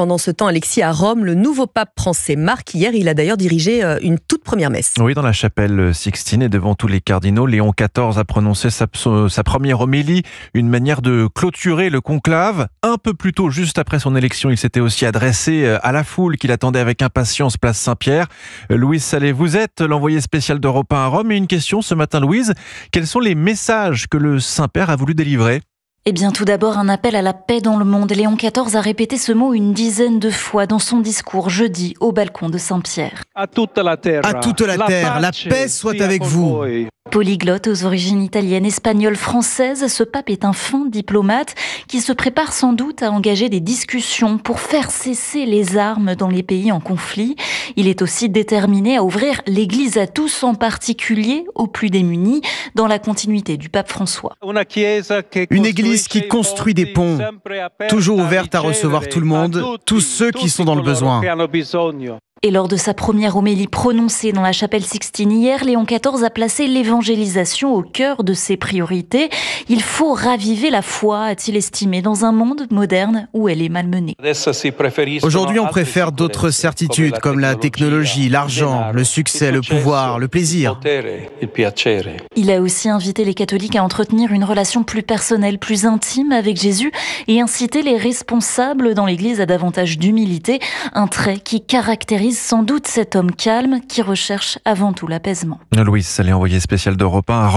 pendant ce temps, Alexis, à Rome, le nouveau pape français Marc, hier, il a d'ailleurs dirigé une toute première messe. Oui, dans la chapelle Sixtine et devant tous les cardinaux, Léon XIV a prononcé sa première homélie, une manière de clôturer le conclave. Un peu plus tôt, juste après son élection, il s'était aussi adressé à la foule qu'il attendait avec impatience place Saint-Pierre. Louise Sallet, vous êtes l'envoyé spécial d'Europe 1 à Rome. Et une question ce matin, Louise, quels sont les messages que le Saint-Père a voulu délivrer ? Eh bien, tout d'abord, un appel à la paix dans le monde. Léon XIV a répété ce mot une dizaine de fois dans son discours jeudi au balcon de Saint-Pierre. À toute la terre, la paix soit avec vous. Polyglotte aux origines italiennes, espagnoles, françaises, ce pape est un fin diplomate qui se prépare sans doute à engager des discussions pour faire cesser les armes dans les pays en conflit. Il est aussi déterminé à ouvrir l'Église à tous, en particulier aux plus démunis, dans la continuité du pape François. Une Église qui construit des ponts, toujours ouverte à recevoir tout le monde, tous ceux qui sont dans le besoin. Et lors de sa première homélie prononcée dans la chapelle Sixtine hier, Léon XIV a placé l'évangélisation au cœur de ses priorités. Il faut raviver la foi, a-t-il estimé, dans un monde moderne où elle est malmenée. Aujourd'hui, on préfère d'autres certitudes comme la technologie, l'argent, le succès, le pouvoir, le plaisir. Il a aussi invité les catholiques à entretenir une relation plus personnelle, plus intime avec Jésus et incité les responsables dans l'Église à davantage d'humilité, un trait qui caractérise sans doute cet homme calme qui recherche avant tout l'apaisement. Louise Sallet, envoyé spécial d'Europe 1 à Rome.